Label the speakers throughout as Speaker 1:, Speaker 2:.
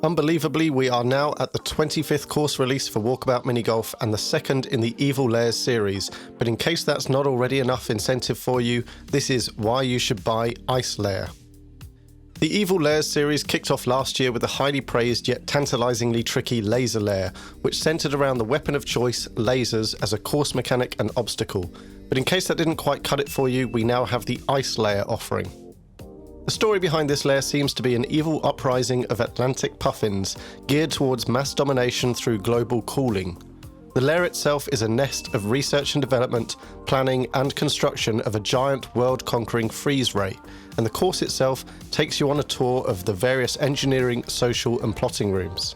Speaker 1: Unbelievably, we are now at the 25th course release for Walkabout Mini Golf and the second in the Evil Lairs series, but in case that's not already enough incentive for you, this is why you should buy Ice Lair. The Evil Lairs series kicked off last year with the highly praised yet tantalisingly tricky Laser Lair, which centred around the weapon of choice, lasers, as a course mechanic and obstacle. But in case that didn't quite cut it for you, we now have the Ice Lair offering. The story behind this lair seems to be an evil uprising of Atlantic puffins, geared towards mass domination through global cooling. The lair itself is a nest of research and development, planning and construction of a giant world-conquering freeze ray, and the course itself takes you on a tour of the various engineering, social and plotting rooms.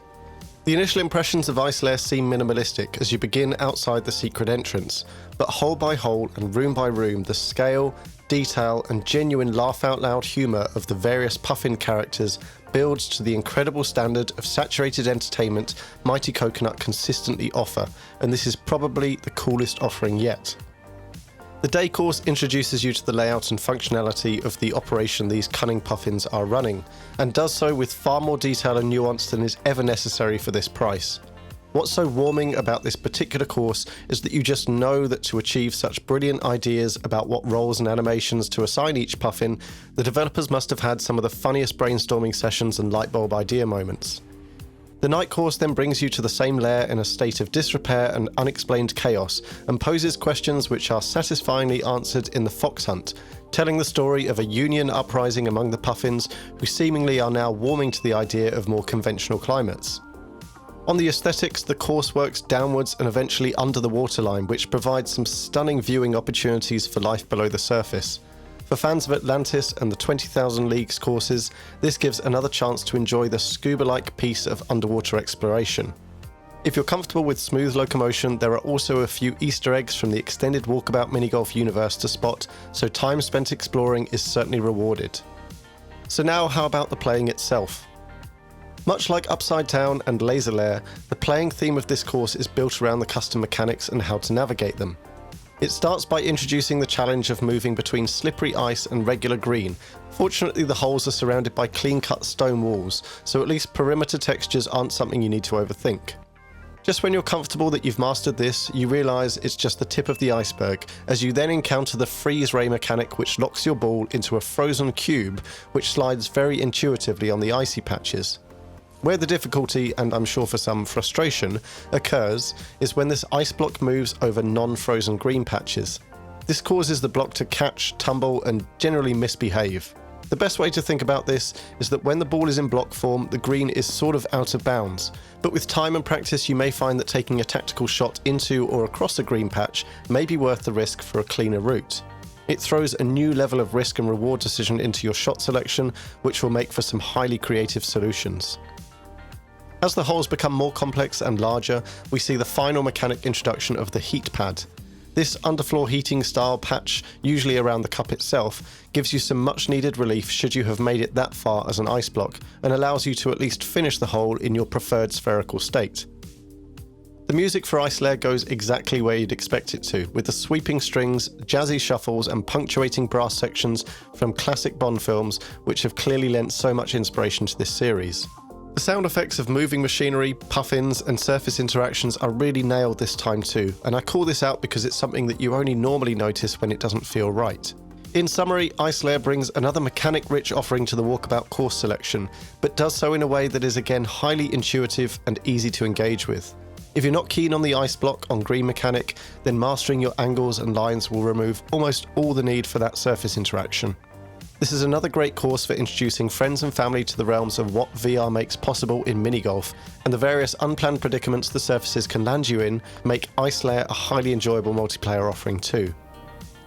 Speaker 1: The initial impressions of Ice Lair seem minimalistic as you begin outside the secret entrance, but hole by hole and room by room, the scale, detail and genuine laugh-out-loud humour of the various puffin characters builds to the incredible standard of saturated entertainment Mighty Coconut consistently offer, and this is probably the coolest offering yet. The day course introduces you to the layout and functionality of the operation these cunning puffins are running, and does so with far more detail and nuance than is ever necessary for this price. What's so warming about this particular course is that you just know that to achieve such brilliant ideas about what roles and animations to assign each puffin, the developers must have had some of the funniest brainstorming sessions and lightbulb idea moments. The night course then brings you to the same lair in a state of disrepair and unexplained chaos, and poses questions which are satisfyingly answered in the fox hunt, telling the story of a union uprising among the puffins who seemingly are now warming to the idea of more conventional climates. On the aesthetics, the course works downwards and eventually under the waterline, which provides some stunning viewing opportunities for life below the surface. For fans of Atlantis and the 20,000 Leagues courses, this gives another chance to enjoy the scuba-like piece of underwater exploration. If you're comfortable with smooth locomotion, there are also a few Easter eggs from the extended Walkabout Minigolf universe to spot, so time spent exploring is certainly rewarded. So now how about the playing itself? Much like Upside Down and Laser Lair, the playing theme of this course is built around the custom mechanics and how to navigate them. It starts by introducing the challenge of moving between slippery ice and regular green. Fortunately, the holes are surrounded by clean-cut stone walls, so at least perimeter textures aren't something you need to overthink. Just when you're comfortable that you've mastered this, you realise it's just the tip of the iceberg, as you then encounter the freeze ray mechanic, which locks your ball into a frozen cube which slides very intuitively on the icy patches. Where the difficulty, and I'm sure for some frustration, occurs is when this ice block moves over non-frozen green patches. This causes the block to catch, tumble and generally misbehave. The best way to think about this is that when the ball is in block form, the green is sort of out of bounds, but with time and practice you may find that taking a tactical shot into or across a green patch may be worth the risk for a cleaner route. It throws a new level of risk and reward decision into your shot selection, which will make for some highly creative solutions. As the holes become more complex and larger, we see the final mechanic introduction of the heat pad. This underfloor heating style patch, usually around the cup itself, gives you some much needed relief should you have made it that far as an ice block, and allows you to at least finish the hole in your preferred spherical state. The music for Ice Lair goes exactly where you'd expect it to, with the sweeping strings, jazzy shuffles and punctuating brass sections from classic Bond films, which have clearly lent so much inspiration to this series. The sound effects of moving machinery, puffins and surface interactions are really nailed this time too, and I call this out because it's something that you only normally notice when it doesn't feel right. In summary, Ice Lair brings another mechanic-rich offering to the Walkabout course selection, but does so in a way that is again highly intuitive and easy to engage with. If you're not keen on the ice block on green mechanic, then mastering your angles and lines will remove almost all the need for that surface interaction. This is another great course for introducing friends and family to the realms of what VR makes possible in minigolf, and the various unplanned predicaments the surfaces can land you in make Ice Lair a highly enjoyable multiplayer offering too.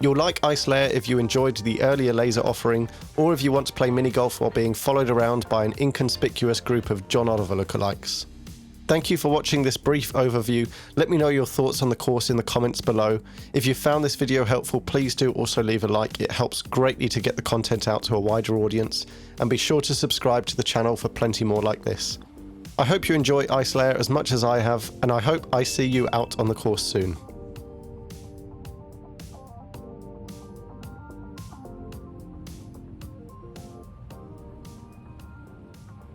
Speaker 1: You'll like Ice Lair if you enjoyed the earlier laser offering, or if you want to play minigolf while being followed around by an inconspicuous group of John Oliver lookalikes. Thank you for watching this brief overview. Let me know your thoughts on the course in the comments below. If you found this video helpful, please do also leave a like. It helps greatly to get the content out to a wider audience. And be sure to subscribe to the channel for plenty more like this. I hope you enjoy Ice Lair as much as I have, and I hope I see you out on the course soon.